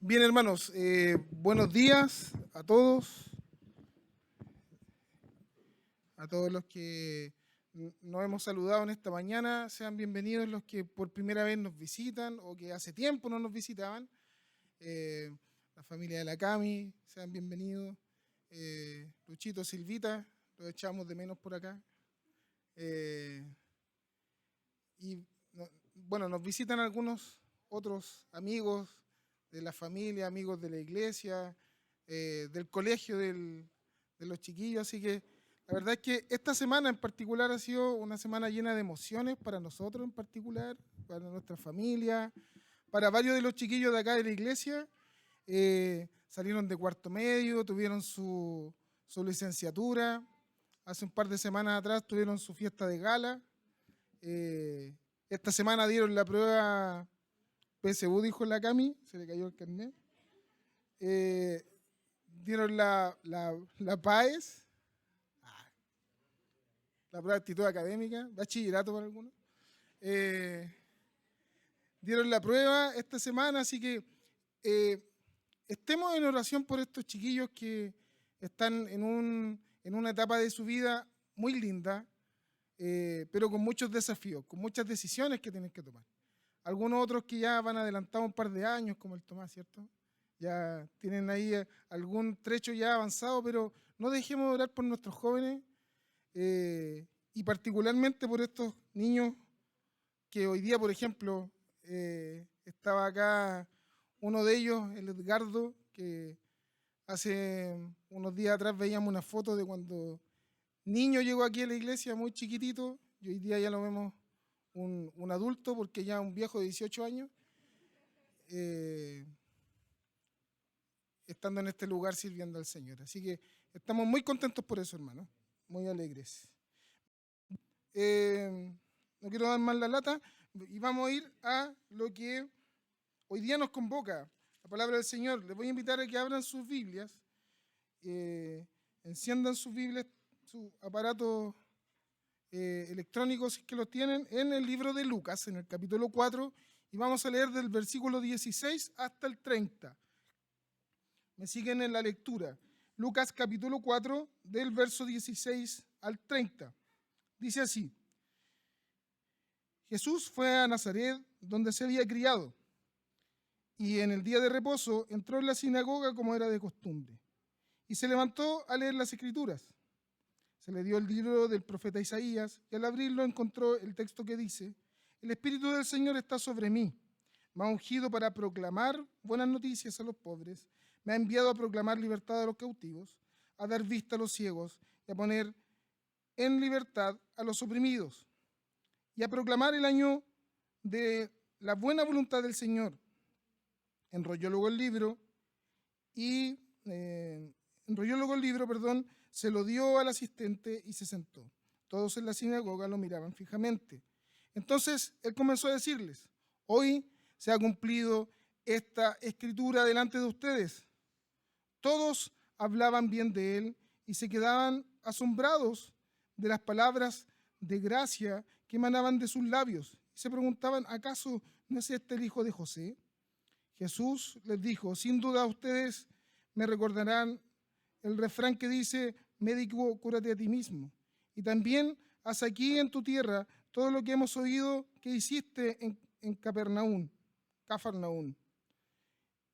Bien, hermanos, buenos días a todos los que nos hemos saludado en esta mañana. Sean bienvenidos los que por primera vez nos visitan o que hace tiempo no nos visitaban. Eh, la familia de la Cami, sean bienvenidos. Luchito, Silvita, los echamos de menos por acá. Eh, y bueno, nos visitan algunos otros amigos de la familia, amigos de la iglesia, del colegio de los chiquillos, así que la verdad es que esta semana en particular ha sido una semana llena de emociones para nosotros en particular, para nuestra familia, para varios de los chiquillos de acá de la iglesia. Salieron de cuarto medio, tuvieron su licenciatura, hace un par de semanas atrás tuvieron su fiesta de gala. Esta semana dieron la prueba PSU, dijo la Cami, se le cayó el carnet. Dieron la PAES, la prueba de actitud académica, bachillerato para algunos. Dieron la prueba esta semana, así que estemos en oración por estos chiquillos que están en una etapa de su vida muy linda, pero con muchos desafíos, con muchas decisiones que tienen que tomar. Algunos otros que ya van adelantados un par de años, como el Tomás, ¿cierto? Ya tienen ahí algún trecho ya avanzado, pero no dejemos de orar por nuestros jóvenes y particularmente por estos niños que hoy día, por ejemplo, estaba acá uno de ellos, el Edgardo, que hace unos días atrás veíamos una foto de cuando niño llegó aquí a la iglesia muy chiquitito y hoy día ya lo vemos un adulto porque ya un viejo de 18 años, estando en este lugar sirviendo al Señor. Así que estamos muy contentos por eso, hermano, muy alegres. No quiero dar más la lata y vamos a ir a lo que hoy día nos convoca, la palabra del Señor. Les voy a invitar a que abran sus Biblias, enciendan sus Biblias, sus aparatos electrónicos si es que los tienen, en el libro de Lucas, en el capítulo 4, y vamos a leer del versículo 16 hasta el 30. Me siguen en la lectura. Lucas capítulo 4, del verso 16 al 30. Dice así: Jesús fue a Nazaret, donde se había criado, y en el día de reposo entró en la sinagoga como era de costumbre, y se levantó a leer las Escrituras. Se le dio el libro del profeta Isaías, y al abrirlo encontró el texto que dice: El Espíritu del Señor está sobre mí, me ha ungido para proclamar buenas noticias a los pobres, me ha enviado a proclamar libertad a los cautivos, a dar vista a los ciegos, y a poner en libertad a los oprimidos, y a proclamar el año de la buena voluntad del Señor. Enrolló luego el libro se lo dio al asistente y se sentó. Todos en la sinagoga lo miraban fijamente. Entonces él comenzó a decirles: Hoy se ha cumplido esta escritura delante de ustedes. Todos hablaban bien de él y se quedaban asombrados de las palabras de gracia que emanaban de sus labios. Y se preguntaban: ¿acaso no es este el hijo de José? Jesús les dijo: sin duda ustedes me recordarán el refrán que dice: médico, cúrate a ti mismo. Y también haz aquí en tu tierra todo lo que hemos oído que hiciste en Cafarnaún.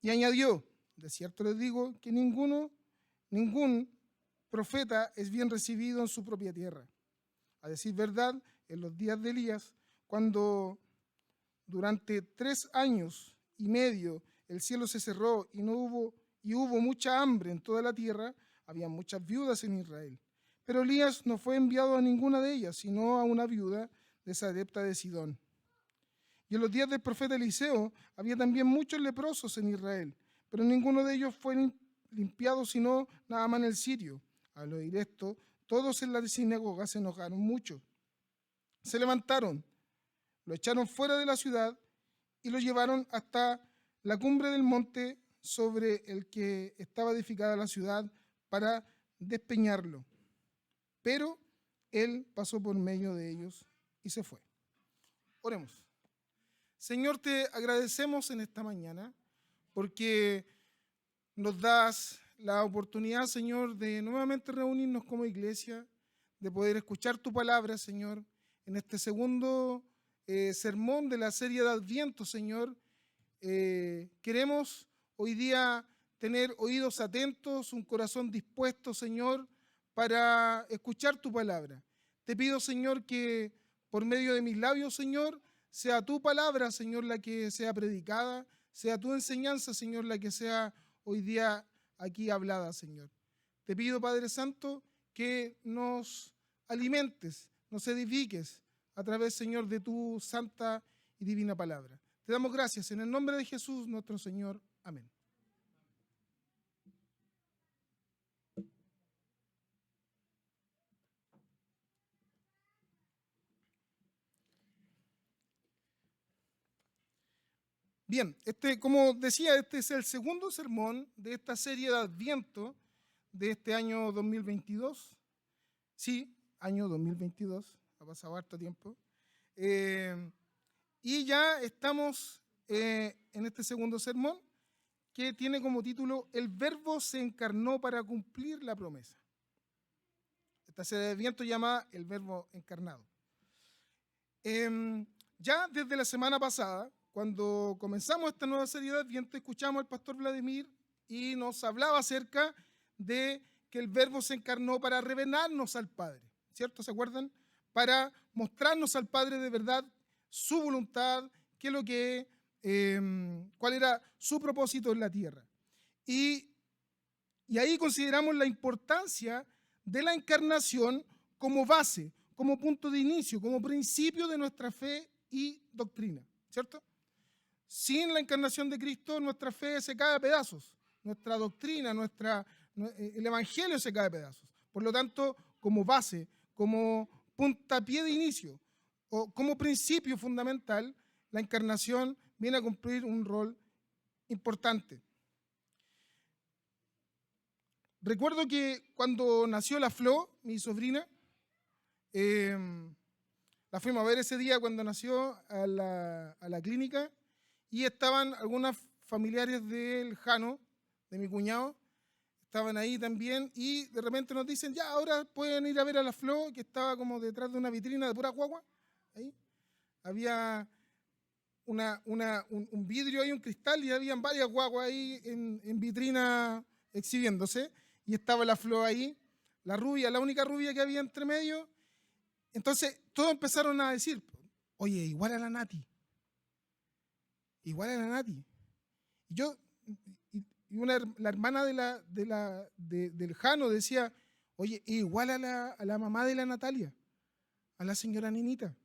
Y añadió: de cierto les digo que ningún profeta es bien recibido en su propia tierra. A decir verdad, en los días de Elías, cuando durante 3 años y medio el cielo se cerró y hubo mucha hambre en toda la tierra, había muchas viudas en Israel. Pero Elías no fue enviado a ninguna de ellas, sino a una viuda de Sarepta de Sidón. Y en los días del profeta Eliseo había también muchos leprosos en Israel, pero ninguno de ellos fue limpiado, sino Naamán el sirio. Al oír esto, todos en la sinagoga se enojaron mucho. Se levantaron, lo echaron fuera de la ciudad y lo llevaron hasta la cumbre del monte sobre el que estaba edificada la ciudad para despeñarlo. Pero él pasó por medio de ellos y se fue. Oremos. Señor, te agradecemos en esta mañana porque nos das la oportunidad, Señor, de nuevamente reunirnos como iglesia, de poder escuchar tu palabra, Señor, en este segundo sermón de la serie de Adviento, Señor. Queremos hoy día tener oídos atentos, un corazón dispuesto, Señor, para escuchar tu palabra. Te pido, Señor, que por medio de mis labios, Señor, sea tu palabra, Señor, la que sea predicada, sea tu enseñanza, Señor, la que sea hoy día aquí hablada, Señor. Te pido, Padre Santo, que nos alimentes, nos edifiques a través, Señor, de tu santa y divina palabra. Te damos gracias en el nombre de Jesús, nuestro Señor. Amén. Bien, como decía, este es el segundo sermón de esta serie de Adviento de este año 2022. Sí, año 2022, ha pasado harto tiempo. Y ya estamos en este segundo sermón que tiene como título El Verbo se encarnó para cumplir la promesa. Esta serie de Adviento llamada El Verbo encarnado. Ya desde la semana pasada, cuando comenzamos esta nueva serie de Adviento, escuchamos al pastor Vladimir y nos hablaba acerca de que el Verbo se encarnó para revelarnos al Padre, ¿cierto? ¿Se acuerdan? Para mostrarnos al Padre de verdad su voluntad, qué es lo que, cuál era su propósito en la tierra. Y ahí consideramos la importancia de la encarnación como base, como punto de inicio, como principio de nuestra fe y doctrina, ¿cierto? Sin la encarnación de Cristo, nuestra fe se cae a pedazos, nuestra doctrina, el Evangelio se cae a pedazos. Por lo tanto, como base, como puntapié de inicio, o como principio fundamental, la encarnación viene a cumplir un rol importante. Recuerdo que cuando nació la Flo, mi sobrina, la fuimos a ver ese día cuando nació a la clínica, y estaban algunas familiares del Jano, de mi cuñado, estaban ahí también, y de repente nos dicen, ya, ahora pueden ir a ver a la Flo, que estaba como detrás de una vitrina de pura guagua. Ahí había un vidrio ahí, un cristal, y habían varias guaguas ahí en vitrina exhibiéndose, y estaba la Flo ahí, la rubia, la única rubia que había entre medio. Entonces todos empezaron a decir, oye, igual a la Nati. Igual a la Nati. Y yo, la hermana del Jano decía, oye, igual a la mamá de la Natalia, a la señora Ninita.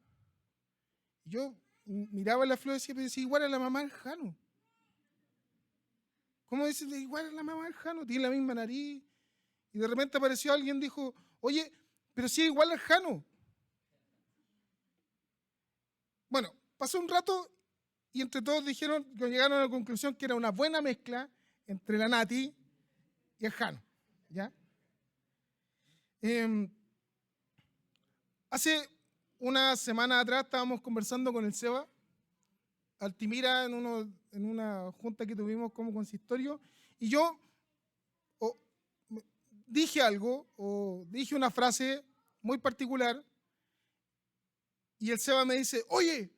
Y yo miraba a la Flor y decía, igual a la mamá del Jano. ¿Cómo dices igual a la mamá del Jano? Tiene la misma nariz. Y de repente apareció alguien y dijo, oye, pero sí, igual al Jano. Bueno, pasó un rato y entre todos llegaron a la conclusión que era una buena mezcla entre la Nati y el Jano, ¿ya? Hace una semana atrás estábamos conversando con el Seba Altimira en una junta que tuvimos como consistorio, y yo dije algo, o dije una frase muy particular, y el Seba me dice, oye,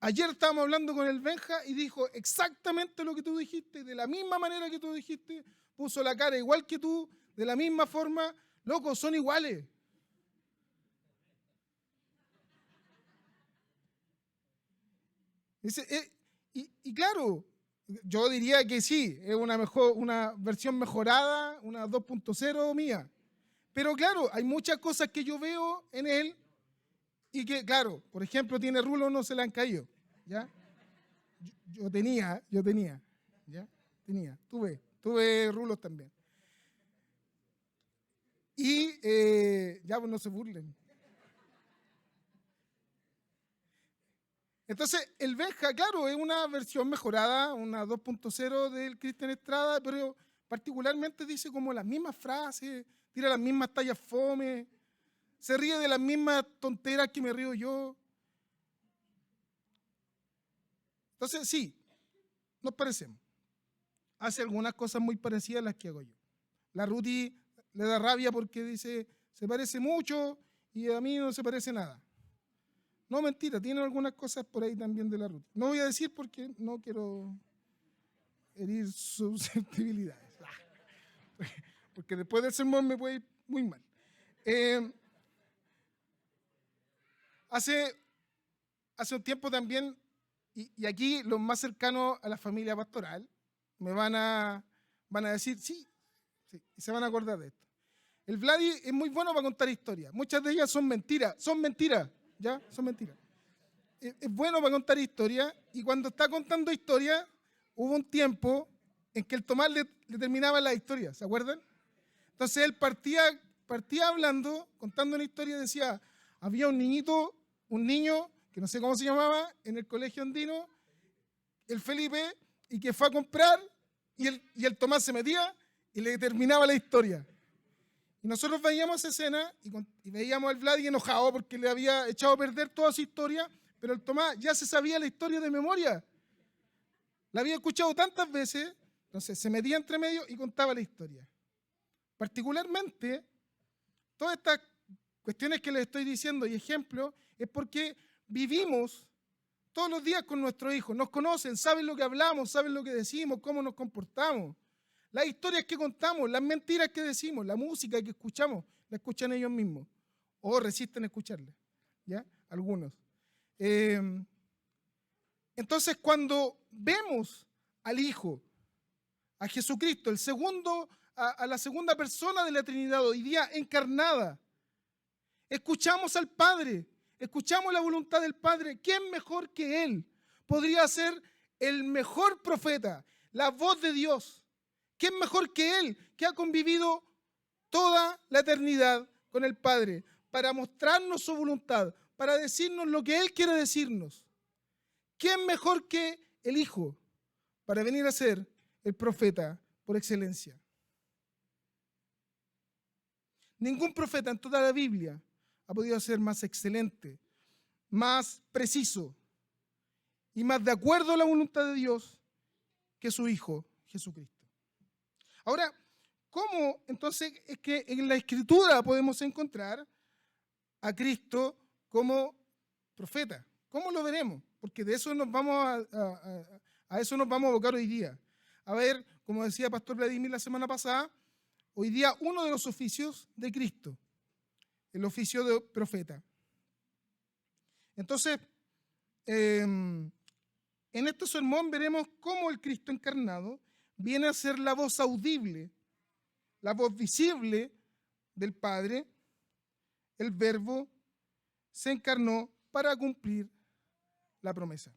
ayer estábamos hablando con el Benja y dijo exactamente lo que tú dijiste, de la misma manera que tú dijiste, puso la cara igual que tú, de la misma forma, loco, son iguales. Dice, y claro, yo diría que sí, es una versión mejorada, una 2.0 mía. Pero claro, hay muchas cosas que yo veo en él y que, claro, por ejemplo, tiene rulos, no se le han caído, ¿ya? Yo tenía, ¿ya? Tuve rulos también. Y ya, pues no se burlen. Entonces, el Benja, claro, es una versión mejorada, una 2.0 del Cristian Estrada, pero particularmente dice como las mismas frases, tira las mismas tallas fome, se ríe de las mismas tonteras que me río yo. Entonces, sí, nos parecemos. Hace algunas cosas muy parecidas a las que hago yo. La Ruti le da rabia porque dice, se parece mucho y a mí no se parece nada. No, mentira, tiene algunas cosas por ahí también de la Ruti. No voy a decir porque no quiero herir susceptibilidades. Porque después del sermón me puede ir muy mal. Hace un tiempo también, y aquí los más cercanos a la familia pastoral me van a decir, sí, y se van a acordar de esto. El Vladi es muy bueno para contar historias. Muchas de ellas son mentiras, ¿ya? Son mentiras. Es bueno para contar historias, y cuando está contando historias, hubo un tiempo en que el Tomás le terminaba la historia, ¿se acuerdan? Entonces él partía hablando, contando una historia, y decía, había un niño, que no sé cómo se llamaba, en el colegio andino, el Felipe, y que fue a comprar, y el Tomás se metía y le terminaba la historia. Y nosotros veíamos esa escena y veíamos al Vladi enojado porque le había echado a perder toda su historia, pero el Tomás ya se sabía la historia de memoria. La había escuchado tantas veces, entonces se metía entre medio y contaba la historia. Particularmente, todas estas cuestiones que les estoy diciendo y ejemplos es porque vivimos todos los días con nuestros hijos, nos conocen, saben lo que hablamos, saben lo que decimos, cómo nos comportamos. Las historias que contamos, las mentiras que decimos, la música que escuchamos, la escuchan ellos mismos o resisten a escucharla, ¿ya? Algunos. Entonces, cuando vemos al Hijo, a Jesucristo, a la segunda persona de la Trinidad, hoy día encarnada, escuchamos al Padre, escuchamos la voluntad del Padre. ¿Quién mejor que Él podría ser el mejor profeta, la voz de Dios? ¿Quién mejor que Él, que ha convivido toda la eternidad con el Padre, para mostrarnos su voluntad, para decirnos lo que Él quiere decirnos? ¿Quién mejor que el Hijo para venir a ser el profeta por excelencia? Ningún profeta en toda la Biblia ha podido ser más excelente, más preciso y más de acuerdo a la voluntad de Dios que su Hijo Jesucristo. Ahora, ¿cómo entonces es que en la Escritura podemos encontrar a Cristo como profeta? ¿Cómo lo veremos? Porque de eso nos vamos a eso nos vamos a abocar hoy día. A ver, como decía Pastor Vladimir la semana pasada, hoy día uno de los oficios de Cristo, el oficio de profeta. Entonces, en este sermón veremos cómo el Cristo encarnado viene a ser la voz audible, la voz visible del Padre. El Verbo se encarnó para cumplir la promesa.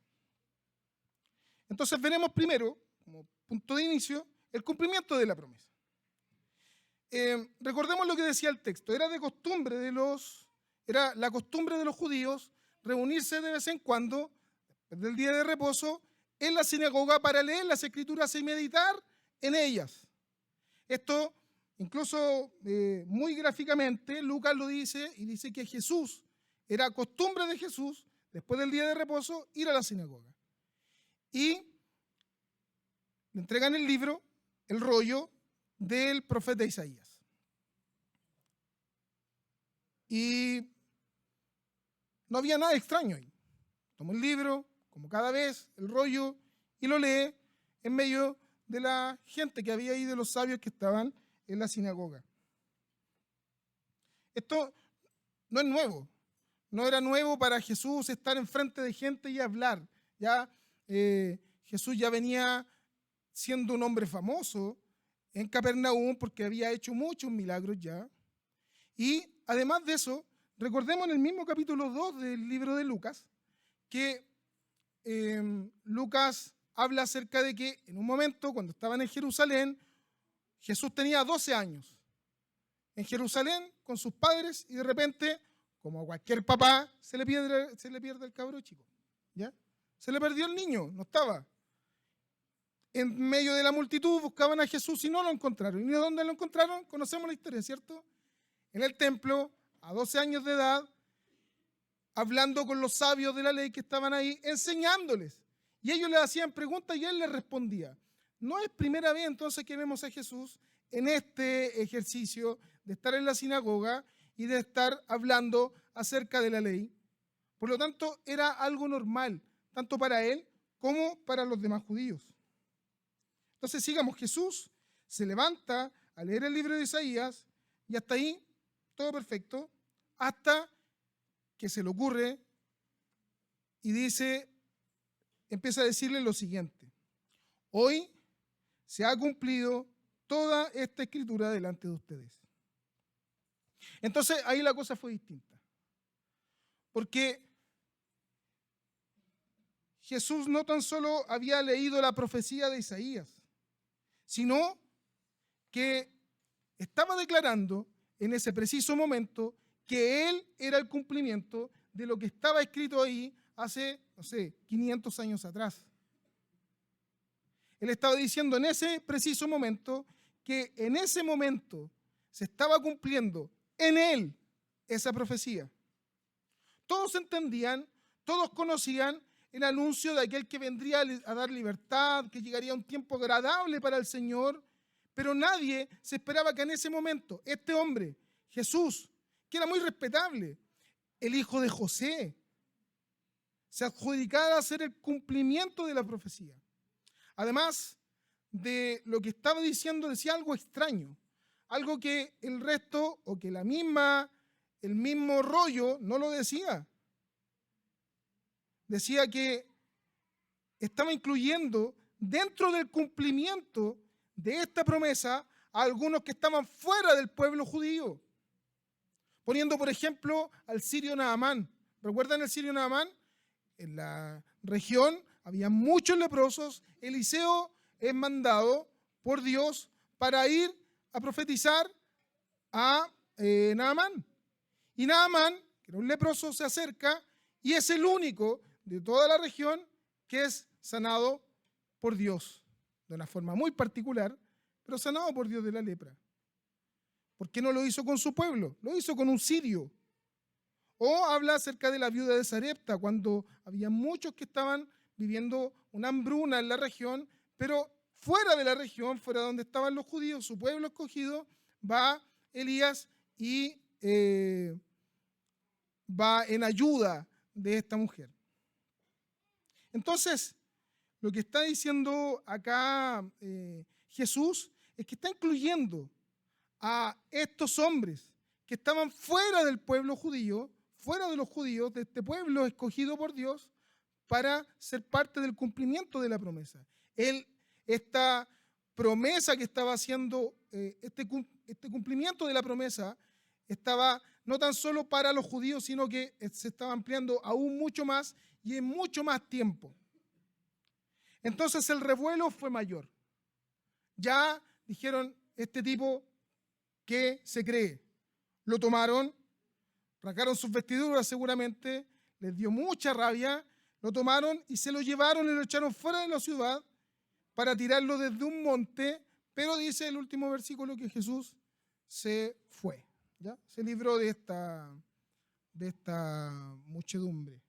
Entonces veremos primero, como punto de inicio, el cumplimiento de la promesa. Recordemos lo que decía el texto. Era la costumbre de los judíos reunirse de vez en cuando, después del día de reposo, en la sinagoga para leer las Escrituras y meditar en ellas. Esto, incluso muy gráficamente, Lucas lo dice, y dice que era costumbre de Jesús, después del día de reposo, ir a la sinagoga. Y le entregan el libro, el rollo del profeta Isaías. Y no había nada extraño ahí. Tomó el libro, como cada vez, el rollo, y lo lee en medio de la gente que había ahí, de los sabios que estaban en la sinagoga. Esto no es nuevo. No era nuevo para Jesús estar enfrente de gente y hablar. Ya Jesús ya venía siendo un hombre famoso en Capernaum porque había hecho muchos milagros ya. Y además de eso, recordemos en el mismo capítulo 2 del libro de Lucas, que Lucas habla acerca de que en un momento, cuando estaban en Jerusalén, Jesús tenía 12 años en Jerusalén con sus padres, y de repente, como a cualquier papá, se le pierde el cabro chico. ¿Ya? Se le perdió el niño, no estaba. En medio de la multitud buscaban a Jesús y no lo encontraron. ¿Y de dónde lo encontraron? Conocemos la historia, ¿cierto? En el templo, a 12 años de edad, hablando con los sabios de la ley que estaban ahí, enseñándoles. Y ellos le hacían preguntas y él les respondía. No es primera vez entonces que vemos a Jesús en este ejercicio de estar en la sinagoga y de estar hablando acerca de la ley. Por lo tanto, era algo normal, tanto para él como para los demás judíos. Entonces, sigamos, Jesús se levanta a leer el libro de Isaías y hasta ahí todo perfecto, hasta que se le ocurre y empieza a decirle lo siguiente: hoy se ha cumplido toda esta escritura delante de ustedes. Entonces ahí la cosa fue distinta, porque Jesús no tan solo había leído la profecía de Isaías, sino que estaba declarando en ese preciso momento que él era el cumplimiento de lo que estaba escrito ahí hace, 500 años atrás. Él estaba diciendo en ese preciso momento que en ese momento se estaba cumpliendo en él esa profecía. Todos entendían, todos conocían el anuncio de aquel que vendría a dar libertad, que llegaría un tiempo agradable para el Señor, pero nadie se esperaba que en ese momento este hombre, Jesús, que era muy respetable, el hijo de José, se adjudicara a hacer el cumplimiento de la profecía. Además de lo que estaba diciendo, decía algo extraño, algo que el resto o que el mismo rollo no lo decía. Decía que estaba incluyendo dentro del cumplimiento de esta promesa a algunos que estaban fuera del pueblo judío. Poniendo, por ejemplo, al sirio Naamán. ¿Recuerdan el sirio Naamán? En la región había muchos leprosos. Eliseo es mandado por Dios para ir a profetizar a Naamán. Y Naamán, que era un leproso, se acerca y es el único de toda la región que es sanado por Dios, de una forma muy particular, pero sanado por Dios de la lepra. ¿Por qué no lo hizo con su pueblo? Lo hizo con un sirio. O habla acerca de la viuda de Sarepta, cuando había muchos que estaban viviendo una hambruna en la región, pero fuera de la región, fuera donde estaban los judíos, su pueblo escogido, va Elías y va en ayuda de esta mujer. Entonces, lo que está diciendo acá Jesús es que está incluyendo a estos hombres que estaban fuera del pueblo judío, fuera de los judíos, de este pueblo escogido por Dios, para ser parte del cumplimiento de la promesa. Esta promesa que estaba haciendo, este cumplimiento de la promesa, estaba no tan solo para los judíos, sino que se estaba ampliando aún mucho más y en mucho más tiempo. Entonces el revuelo fue mayor. Ya dijeron, este tipo que se cree. Lo tomaron, rasgaron sus vestiduras seguramente, les dio mucha rabia, lo tomaron y se lo llevaron y lo echaron fuera de la ciudad para tirarlo desde un monte, pero dice el último versículo que Jesús se fue, ¿ya? Se libró de esta muchedumbre.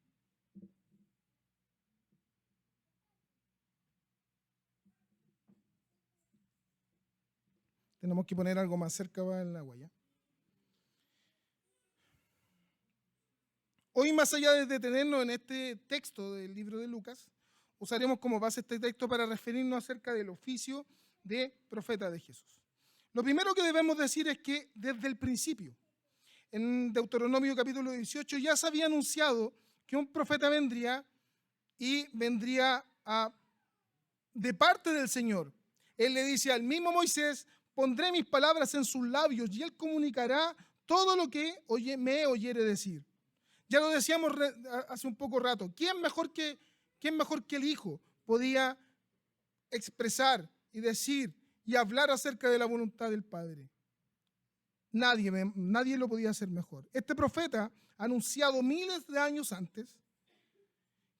Tenemos que poner algo más cerca en la huella. Hoy, más allá de detenernos en este texto del libro de Lucas, usaremos como base este texto para referirnos acerca del oficio de profeta de Jesús. Lo primero que debemos decir es que desde el principio, en Deuteronomio capítulo 18, ya se había anunciado que un profeta vendría y vendría de parte del Señor. Él le dice al mismo Moisés: pondré mis palabras en sus labios y él comunicará todo lo que me oyere decir. Ya lo decíamos hace un poco rato. ¿Quién mejor que el Hijo podía expresar y decir y hablar acerca de la voluntad del Padre? Nadie lo podía hacer mejor. Este profeta ha anunciado miles de años antes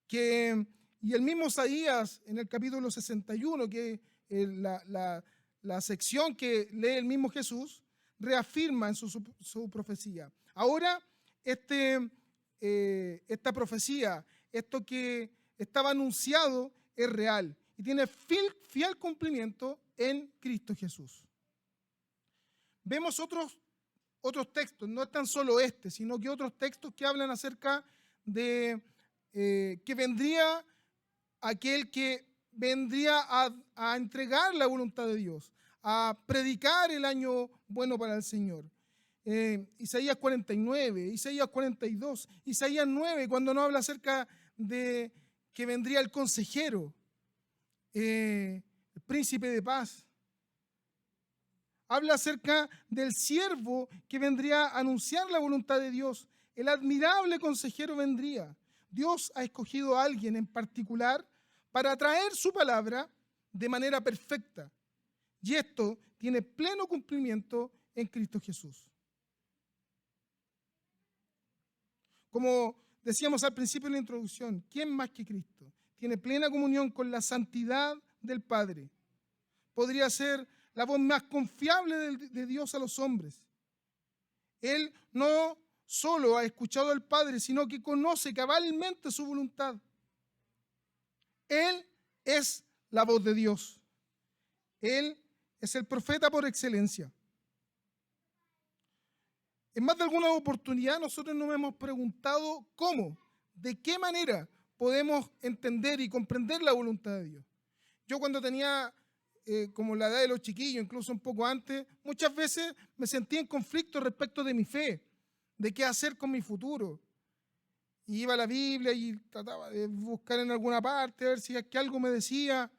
y el mismo Isaías en el capítulo 61, que la sección que lee el mismo Jesús, reafirma en su profecía. Ahora, esta profecía, esto que estaba anunciado es real y tiene fiel cumplimiento en Cristo Jesús. Vemos otros textos, no es tan solo este, sino que otros textos que hablan acerca de que vendría aquel que vendría a entregar la voluntad de Dios, a predicar el año bueno para el Señor. Isaías 49, Isaías 42, Isaías 9, cuando nos habla acerca de que vendría el consejero, el príncipe de paz. Habla acerca del siervo que vendría a anunciar la voluntad de Dios. El admirable consejero vendría. Dios ha escogido a alguien en particular para traer su palabra de manera perfecta. Y esto tiene pleno cumplimiento en Cristo Jesús. Como decíamos al principio de la introducción, ¿quién más que Cristo? Tiene plena comunión con la santidad del Padre. Podría ser la voz más confiable de Dios a los hombres. Él no solo ha escuchado al Padre, sino que conoce cabalmente su voluntad. Él es la voz de Dios. Él es el profeta por excelencia. En más de alguna oportunidad nosotros nos hemos preguntado cómo, de qué manera podemos entender y comprender la voluntad de Dios. Yo cuando tenía como la edad de los chiquillos, incluso un poco antes, muchas veces me sentía en conflicto respecto de mi fe, de qué hacer con mi futuro. Y iba a la Biblia y trataba de buscar en alguna parte, a ver si es que algo me decía,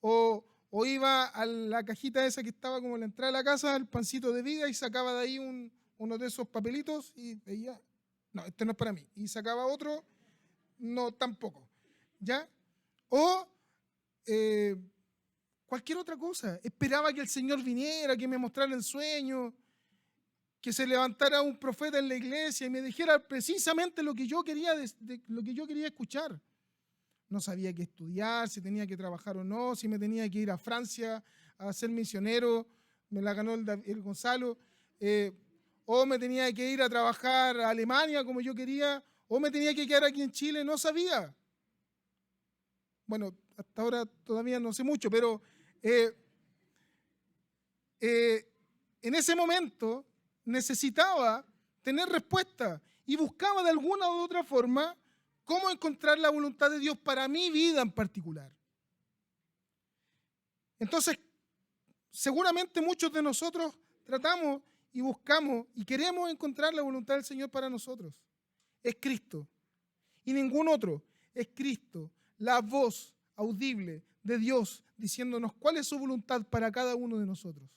o iba a la cajita esa que estaba como en la entrada de la casa, el pancito de vida, y sacaba de ahí uno de esos papelitos y veía, no, este no es para mí. Y sacaba otro, no, tampoco. ¿Ya? O cualquier otra cosa. Esperaba que el Señor viniera, que me mostrara el sueño, que se levantara un profeta en la iglesia y me dijera precisamente lo que yo quería, lo que yo quería escuchar. No sabía qué estudiar, si tenía que trabajar o no, si me tenía que ir a Francia a ser misionero, me la ganó el Gonzalo, o me tenía que ir a trabajar a Alemania como yo quería, o me tenía que quedar aquí en Chile, no sabía. Bueno, hasta ahora todavía no sé mucho, pero en ese momento necesitaba tener respuesta y buscaba de alguna u otra forma cómo encontrar la voluntad de Dios para mi vida en particular. Entonces, seguramente muchos de nosotros tratamos y buscamos y queremos encontrar la voluntad del Señor para nosotros. Es Cristo y ningún otro. Es Cristo, la voz audible de Dios diciéndonos cuál es su voluntad para cada uno de nosotros.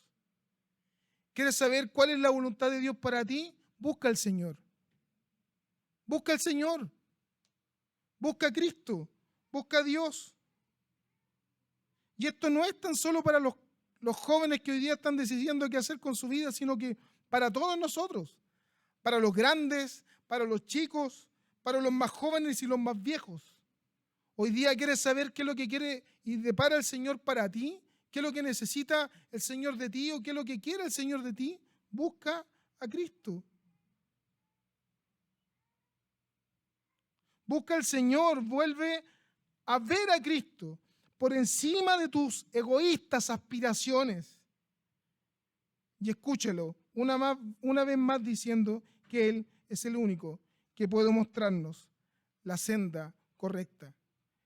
¿Quieres saber cuál es la voluntad de Dios para ti? Busca al Señor. Busca al Señor. Busca a Cristo. Busca a Dios. Y esto no es tan solo para los jóvenes que hoy día están decidiendo qué hacer con su vida, sino que para todos nosotros. Para los grandes, para los chicos, para los más jóvenes y los más viejos. Hoy día quieres saber qué es lo que quiere y depara el Señor para ti. ¿Qué es lo que necesita el Señor de ti o qué es lo que quiere el Señor de ti? Busca a Cristo. Busca al Señor, vuelve a ver a Cristo por encima de tus egoístas aspiraciones. Y escúchelo una vez más diciendo que Él es el único que puede mostrarnos la senda correcta,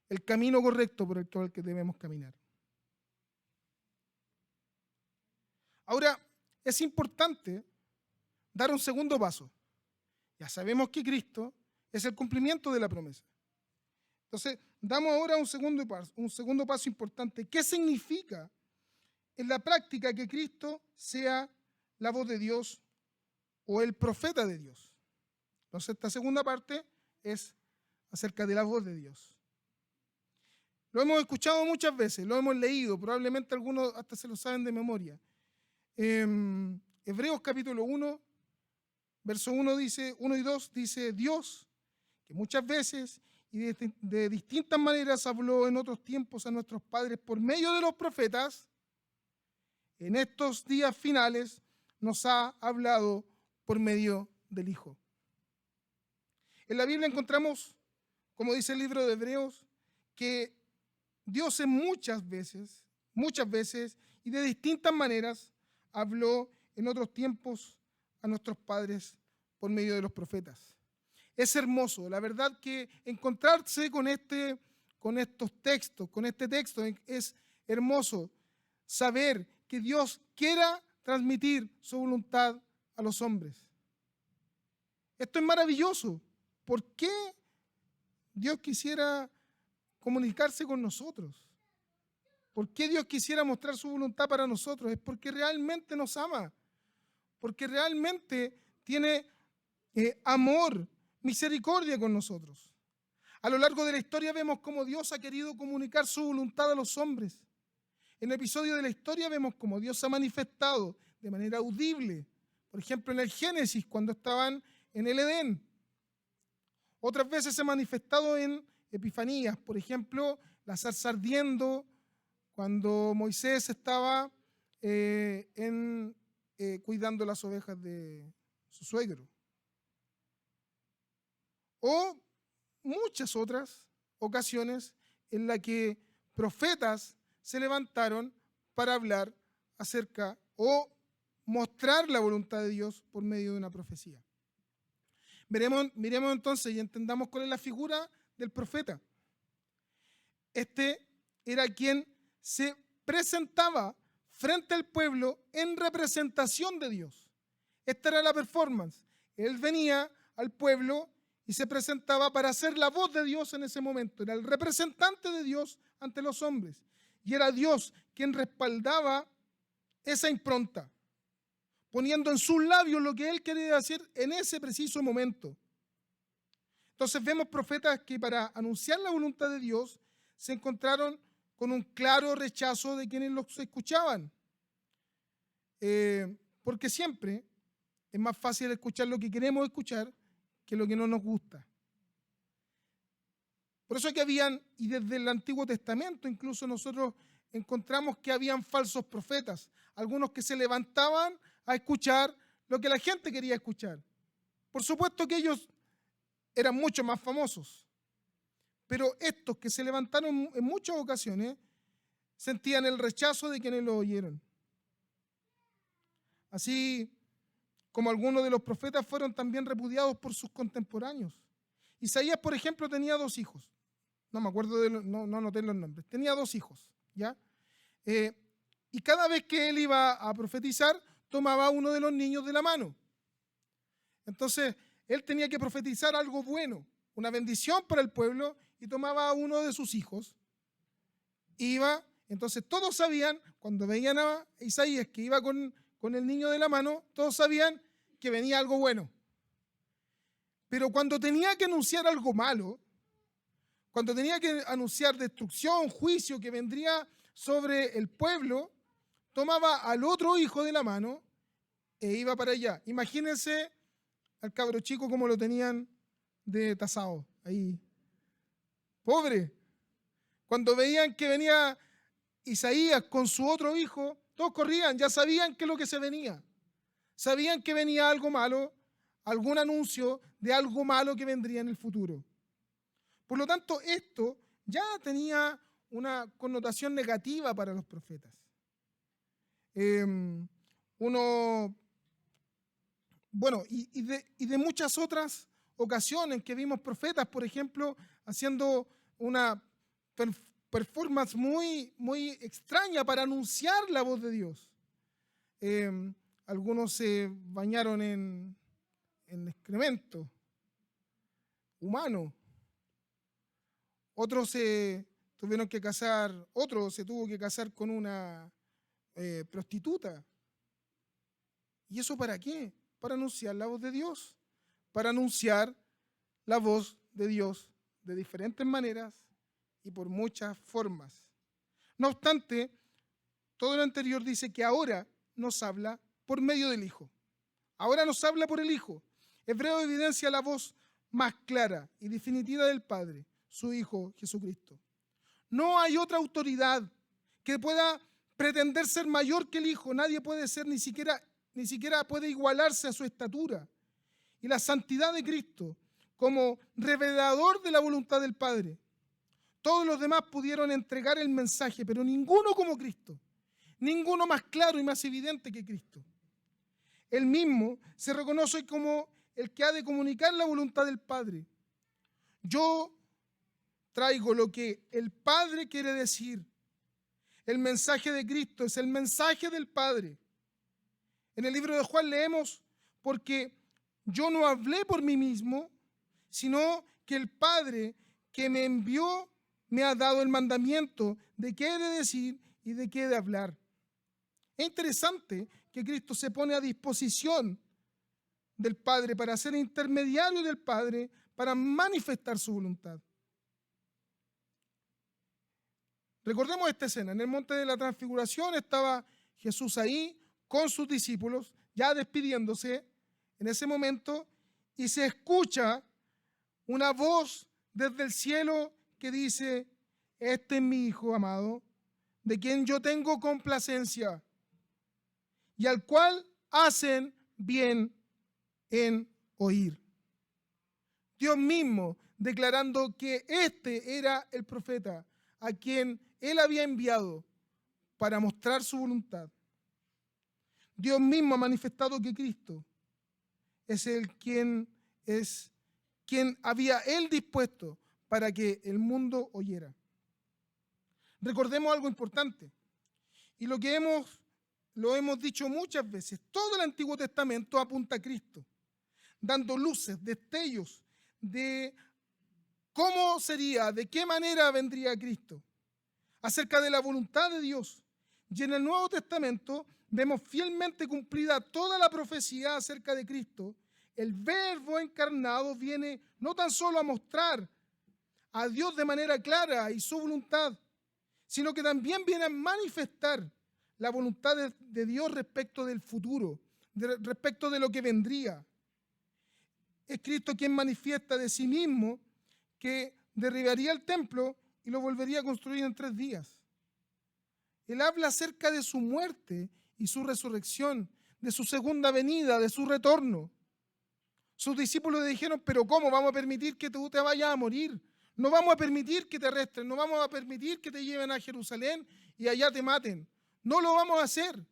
el camino correcto por el cual que debemos caminar. Ahora, es importante dar un segundo paso. Ya sabemos que Cristo es el cumplimiento de la promesa. Entonces, damos ahora un segundo paso importante. ¿Qué significa en la práctica que Cristo sea la voz de Dios o el profeta de Dios? Entonces, esta segunda parte es acerca de la voz de Dios. Lo hemos escuchado muchas veces, lo hemos leído, probablemente algunos hasta se lo saben de memoria. Hebreos capítulo 1, verso 1 y 2 dice, Dios, que muchas veces y de distintas maneras habló en otros tiempos a nuestros padres por medio de los profetas, en estos días finales nos ha hablado por medio del Hijo. En la Biblia encontramos, como dice el libro de Hebreos, que Dios en muchas veces y de distintas maneras habló en otros tiempos a nuestros padres por medio de los profetas. Es hermoso, la verdad que encontrarse con estos textos, con este texto es hermoso saber que Dios quiera transmitir su voluntad a los hombres. Esto es maravilloso. ¿Por qué Dios quisiera comunicarse con nosotros? ¿Por qué Dios quisiera mostrar su voluntad para nosotros? Es porque realmente nos ama, porque realmente tiene amor, misericordia con nosotros. A lo largo de la historia vemos cómo Dios ha querido comunicar su voluntad a los hombres. En el episodio de la historia vemos cómo Dios se ha manifestado de manera audible. Por ejemplo, en el Génesis, cuando estaban en el Edén. Otras veces se ha manifestado en Epifanías. Por ejemplo, la zarza ardiendo, cuando Moisés estaba cuidando las ovejas de su suegro. O muchas otras ocasiones en las que profetas se levantaron para hablar acerca o mostrar la voluntad de Dios por medio de una profecía. Miremos entonces y entendamos cuál es la figura del profeta. Este era quien se presentaba frente al pueblo en representación de Dios. Esta era la performance. Él venía al pueblo y se presentaba para ser la voz de Dios en ese momento. Era el representante de Dios ante los hombres. Y era Dios quien respaldaba esa impronta, poniendo en sus labios lo que él quería decir en ese preciso momento. Entonces vemos profetas que para anunciar la voluntad de Dios se encontraron con un claro rechazo de quienes los escuchaban. Porque siempre es más fácil escuchar lo que queremos escuchar que lo que no nos gusta. Por eso que habían, y desde el Antiguo Testamento incluso nosotros encontramos que habían falsos profetas, algunos que se levantaban a escuchar lo que la gente quería escuchar. Por supuesto que ellos eran mucho más famosos, pero estos que se levantaron en muchas ocasiones sentían el rechazo de quienes lo oyeron. Así como algunos de los profetas fueron también repudiados por sus contemporáneos. Isaías, por ejemplo, tenía 2 hijos. No me acuerdo, no anoté los nombres. Tenía 2 hijos, ¿ya? Y cada vez que él iba a profetizar, tomaba a uno de los niños de la mano. Entonces, él tenía que profetizar algo bueno, una bendición para el pueblo, y tomaba a uno de sus hijos. Iba, entonces todos sabían, cuando veían a Isaías que iba con el niño de la mano, todos sabían que venía algo bueno. Pero cuando tenía que anunciar algo malo, cuando tenía que anunciar destrucción, juicio que vendría sobre el pueblo, tomaba al otro hijo de la mano e iba para allá. Imagínense al cabro chico como lo tenían de tasado, ahí. Pobre. Cuando veían que venía Isaías con su otro hijo, todos corrían, ya sabían qué es lo que se venía. Sabían que venía algo malo, algún anuncio de algo malo que vendría en el futuro. Por lo tanto, esto ya tenía una connotación negativa para los profetas. Y de muchas otras ocasiones que vimos profetas, por ejemplo, haciendo una performance muy, muy extraña para anunciar la voz de Dios. Algunos se bañaron en excremento humano. Otros se tuvo que casar con una prostituta. ¿Y eso para qué? Para anunciar la voz de Dios. Para anunciar la voz de Dios de diferentes maneras y por muchas formas. No obstante, todo lo anterior dice que ahora nos habla por medio del Hijo. Ahora nos habla por el Hijo. Hebreo evidencia la voz más clara y definitiva del Padre, su Hijo Jesucristo. No hay otra autoridad que pueda pretender ser mayor que el Hijo. Nadie puede ser, ni siquiera puede igualarse a su estatura. Y la santidad de Cristo como revelador de la voluntad del Padre. Todos los demás pudieron entregar el mensaje, pero ninguno como Cristo. Ninguno más claro y más evidente que Cristo. Él mismo se reconoce como el que ha de comunicar la voluntad del Padre. Yo traigo lo que el Padre quiere decir. El mensaje de Cristo es el mensaje del Padre. En el libro de Juan leemos, porque yo no hablé por mí mismo, sino que el Padre que me envió me ha dado el mandamiento de qué he de decir y de qué he de hablar. Es interesante que Cristo se pone a disposición del Padre para ser intermediario del Padre, para manifestar su voluntad. Recordemos esta escena. En el monte de la Transfiguración estaba Jesús ahí con sus discípulos, ya despidiéndose en ese momento, y se escucha una voz desde el cielo que dice: este es mi Hijo amado, de quien yo tengo complacencia, y al cual hacen bien en oír. Dios mismo declarando que este era el profeta a quien él había enviado para mostrar su voluntad. Dios mismo ha manifestado que Cristo es quien había él dispuesto para que el mundo oyera. Recordemos algo importante, y lo hemos dicho muchas veces. Todo el Antiguo Testamento apunta a Cristo, dando luces, destellos de cómo sería, de qué manera vendría Cristo, acerca de la voluntad de Dios. Y en el Nuevo Testamento vemos fielmente cumplida toda la profecía acerca de Cristo. El Verbo encarnado viene no tan solo a mostrar a Dios de manera clara y su voluntad, sino que también viene a manifestar la voluntad de Dios respecto del futuro, respecto de lo que vendría. Es Cristo quien manifiesta de sí mismo que derribaría el templo y lo volvería a construir en 3 días. Él habla acerca de su muerte y su resurrección, de su segunda venida, de su retorno. Sus discípulos le dijeron: pero ¿cómo vamos a permitir que tú te vayas a morir? No vamos a permitir que te arresten, no vamos a permitir que te lleven a Jerusalén y allá te maten. No lo vamos a hacer.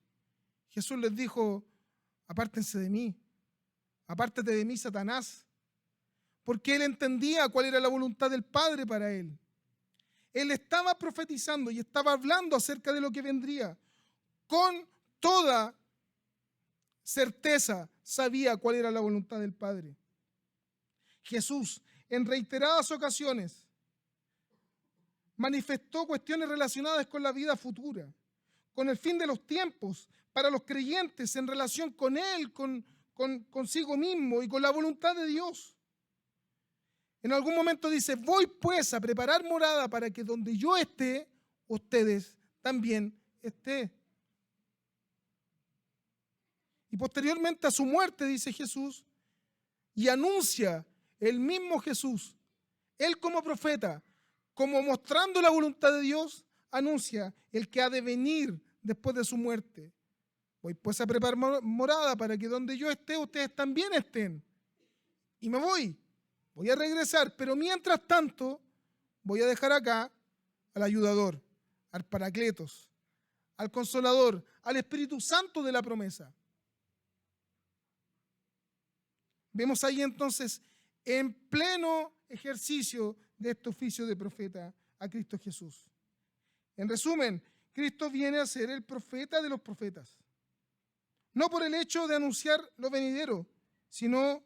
Jesús les dijo: apártense de mí, apártate de mí, Satanás. Porque él entendía cuál era la voluntad del Padre para él. Él estaba profetizando y estaba hablando acerca de lo que vendría. Con toda certeza sabía cuál era la voluntad del Padre. Jesús, en reiteradas ocasiones, manifestó cuestiones relacionadas con la vida futura, con el fin de los tiempos, para los creyentes en relación con Él, consigo mismo y con la voluntad de Dios. En algún momento dice: voy pues a preparar morada para que donde yo esté, ustedes también estén. Y posteriormente a su muerte, dice Jesús, y anuncia el mismo Jesús, él como profeta, como mostrando la voluntad de Dios, anuncia el que ha de venir después de su muerte. Voy pues a preparar morada para que donde yo esté, ustedes también estén. Y me voy a regresar, pero mientras tanto voy a dejar acá al ayudador, al Paracletos, al Consolador, al Espíritu Santo de la promesa. Vemos ahí entonces, en pleno ejercicio de este oficio de profeta, a Cristo Jesús. En resumen, Cristo viene a ser el profeta de los profetas. No por el hecho de anunciar lo venidero, sino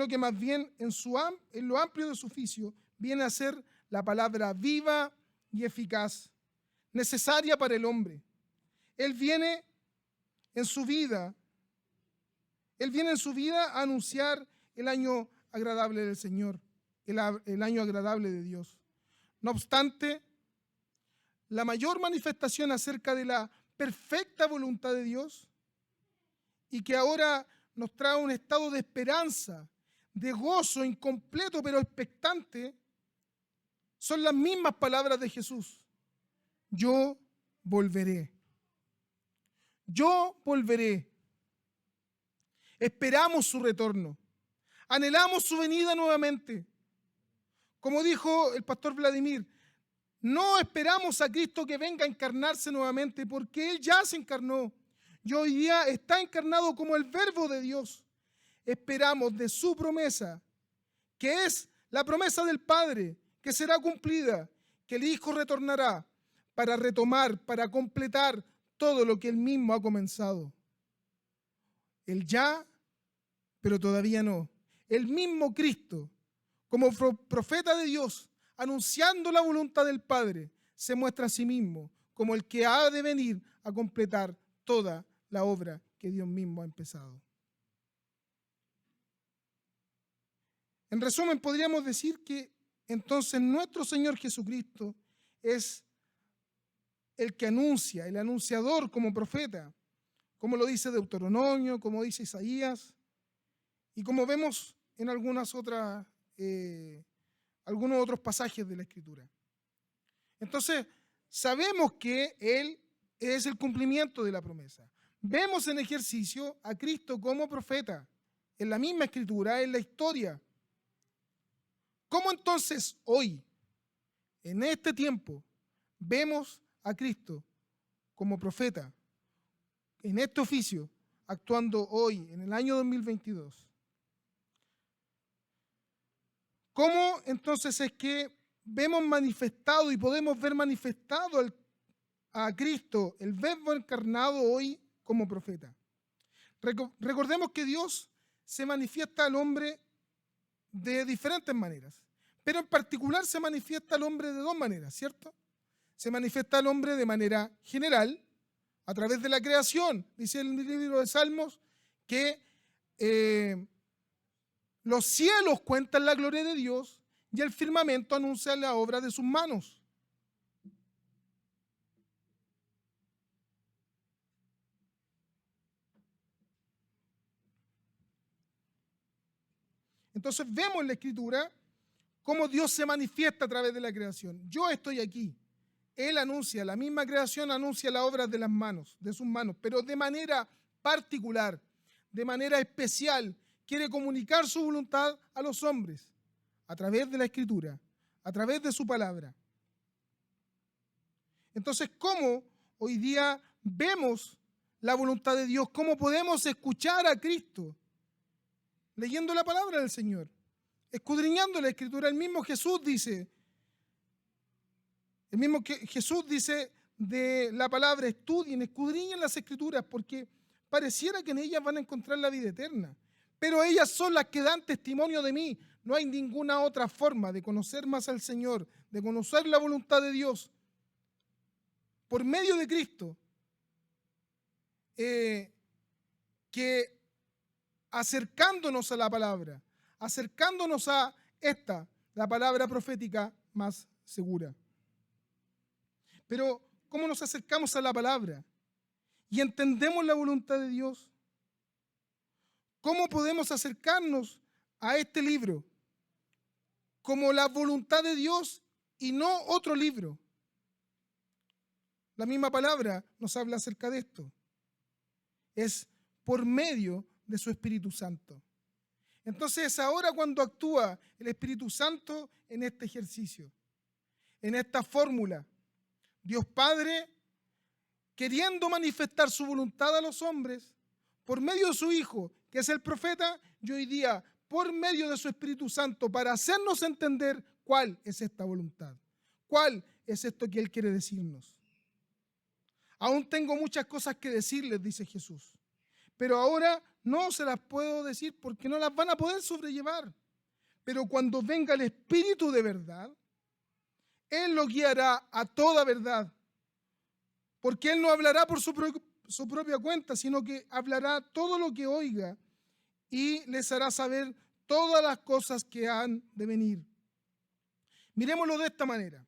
que más bien en lo amplio de su oficio viene a ser la palabra viva y eficaz, necesaria para el hombre. Él viene en su vida a anunciar el año agradable del Señor, el año agradable de Dios. No obstante, la mayor manifestación acerca de la perfecta voluntad de Dios, y que ahora nos trae un estado de esperanza, de gozo incompleto pero expectante, son las mismas palabras de Jesús: yo volveré. Yo volveré. Esperamos su retorno. Anhelamos su venida nuevamente. Como dijo el pastor Vladimir, no esperamos a Cristo que venga a encarnarse nuevamente, porque Él ya se encarnó y hoy día está encarnado como el Verbo de Dios. Esperamos de su promesa, que es la promesa del Padre, que será cumplida, que el Hijo retornará para retomar, para completar todo lo que Él mismo ha comenzado. Él ya, pero todavía no. El mismo Cristo, como profeta de Dios, anunciando la voluntad del Padre, se muestra a sí mismo como el que ha de venir a completar toda la obra que Dios mismo ha empezado. En resumen, podríamos decir que entonces nuestro Señor Jesucristo es el que anuncia, el anunciador como profeta, como lo dice Deuteronomio, como dice Isaías, y como vemos en algunos otros pasajes de la Escritura. Entonces, sabemos que Él es el cumplimiento de la promesa. Vemos en ejercicio a Cristo como profeta, en la misma Escritura, en la historia. ¿Cómo entonces hoy, en este tiempo, vemos a Cristo como profeta, en este oficio, actuando hoy, en el año 2022? ¿Cómo entonces es que vemos manifestado y podemos ver manifestado a Cristo, el Verbo encarnado hoy como profeta? Recordemos que Dios se manifiesta al hombre de diferentes maneras, pero en particular se manifiesta al hombre de dos maneras, ¿cierto? Se manifiesta al hombre de manera general, a través de la creación. Dice el libro de Salmos que los cielos cuentan la gloria de Dios y el firmamento anuncia la obra de sus manos. Entonces vemos en la Escritura cómo Dios se manifiesta a través de la creación. Yo estoy aquí. Él anuncia, la misma creación anuncia la obra de las manos, de sus manos, pero de manera particular, de manera especial, quiere comunicar su voluntad a los hombres a través de la Escritura, a través de su palabra. Entonces, ¿cómo hoy día vemos la voluntad de Dios? ¿Cómo podemos escuchar a Cristo? Leyendo la palabra del Señor, escudriñando la Escritura. El mismo Jesús dice de la palabra: estudien, escudriñen las Escrituras, porque pareciera que en ellas van a encontrar la vida eterna. Pero ellas son las que dan testimonio de mí. No hay ninguna otra forma de conocer más al Señor, de conocer la voluntad de Dios, por medio de Cristo, que acercándonos a la palabra, acercándonos a la palabra profética más segura. Pero, ¿cómo nos acercamos a la palabra y entendemos la voluntad de Dios? ¿Cómo podemos acercarnos a este libro como la voluntad de Dios y no otro libro? La misma palabra nos habla acerca de esto. Es por medio de su Espíritu Santo. Entonces, ahora cuando actúa el Espíritu Santo en este ejercicio, en esta fórmula, Dios Padre, queriendo manifestar su voluntad a los hombres, por medio de su Hijo, que es el profeta, y hoy día, por medio de su Espíritu Santo, para hacernos entender cuál es esta voluntad, cuál es esto que Él quiere decirnos. Aún tengo muchas cosas que decirles, dice Jesús, pero ahora no se las puedo decir porque no las van a poder sobrellevar. Pero cuando venga el Espíritu de verdad, Él lo guiará a toda verdad, porque Él no hablará por su propia cuenta, sino que hablará todo lo que oiga y les hará saber todas las cosas que han de venir. Miremoslo de esta manera.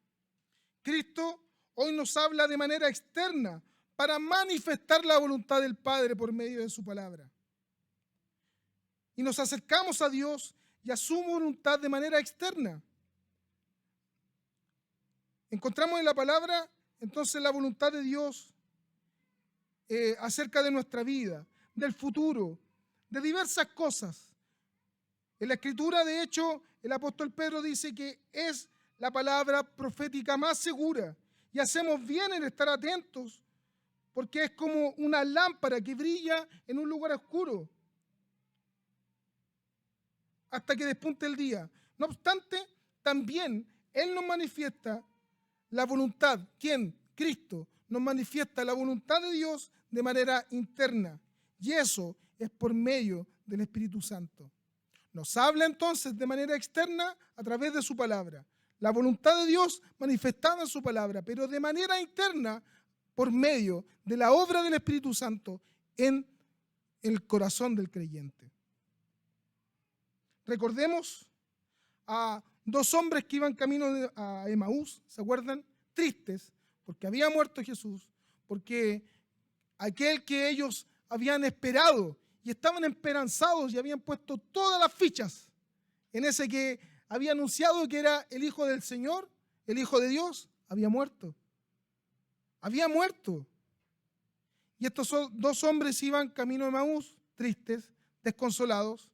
Cristo hoy nos habla de manera externa para manifestar la voluntad del Padre por medio de su palabra. Y nos acercamos a Dios y a su voluntad de manera externa. Encontramos en la palabra entonces la voluntad de Dios acerca de nuestra vida, del futuro, de diversas cosas. En la Escritura, de hecho, el apóstol Pedro dice que es la palabra profética más segura. Y hacemos bien en estar atentos, porque es como una lámpara que brilla en un lugar oscuro hasta que despunte el día. No obstante, también Él nos manifiesta la voluntad. ¿Quién? Cristo nos manifiesta la voluntad de Dios de manera interna. Y eso es por medio del Espíritu Santo. Nos habla entonces de manera externa a través de su palabra. La voluntad de Dios manifestada en su palabra, pero de manera interna por medio de la obra del Espíritu Santo en el corazón del creyente. Recordemos a dos hombres que iban camino a Emaús, ¿se acuerdan? Tristes, porque había muerto Jesús, porque aquel que ellos habían esperado y estaban esperanzados y habían puesto todas las fichas en ese que había anunciado que era el Hijo del Señor, el Hijo de Dios, había muerto. Había muerto. Y estos dos hombres iban camino a Emaús, tristes, desconsolados,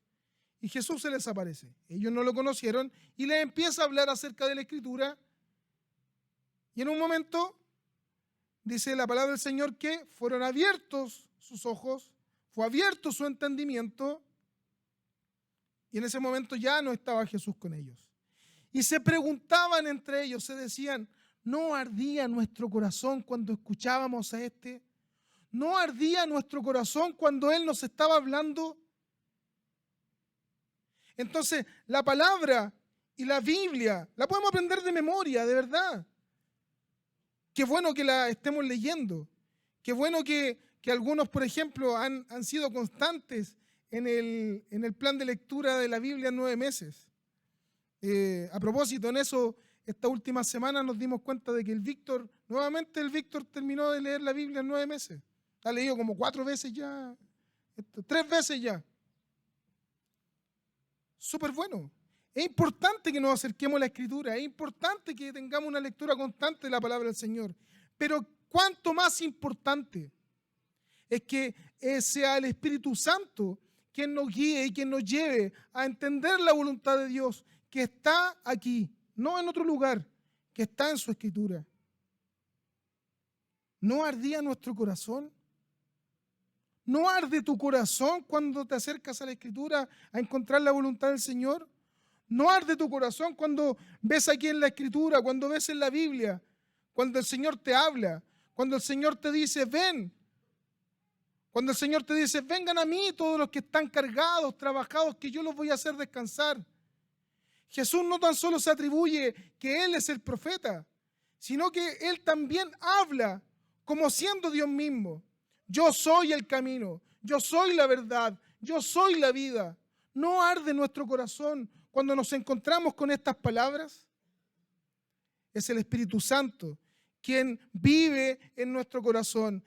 y Jesús se les aparece. Ellos no lo conocieron y les empieza a hablar acerca de la Escritura. Y en un momento dice la palabra del Señor que fueron abiertos sus ojos, fue abierto su entendimiento, y en ese momento ya no estaba Jesús con ellos. Y se preguntaban entre ellos, se decían, ¿no ardía nuestro corazón cuando escuchábamos a este? ¿No ardía nuestro corazón cuando Él nos estaba hablando? Entonces, la palabra y la Biblia la podemos aprender de memoria, de verdad. Qué bueno que la estemos leyendo. Qué bueno que algunos, por ejemplo, han sido constantes en el plan de lectura de la Biblia en 9 meses. A propósito, en eso, esta última semana nos dimos cuenta de que el Víctor terminó de leer la Biblia en 9 meses. Ha leído como 4 veces ya, 3 veces ya. Súper bueno. Es importante que nos acerquemos a la Escritura, es importante que tengamos una lectura constante de la palabra del Señor. Pero cuánto más importante es que sea el Espíritu Santo quien nos guíe y quien nos lleve a entender la voluntad de Dios, que está aquí, no en otro lugar, que está en su Escritura. ¿No ardía nuestro corazón? ¿No arde tu corazón cuando te acercas a la Escritura a encontrar la voluntad del Señor? ¿No arde tu corazón cuando ves aquí en la Escritura, cuando ves en la Biblia, cuando el Señor te habla, cuando el Señor te dice, ven? Cuando el Señor te dice, vengan a mí todos los que están cargados, trabajados, que yo los voy a hacer descansar. Jesús no tan solo se atribuye que Él es el profeta, sino que Él también habla como siendo Dios mismo. Yo soy el camino, yo soy la verdad, yo soy la vida. ¿No arde nuestro corazón cuando nos encontramos con estas palabras? Es el Espíritu Santo quien vive en nuestro corazón.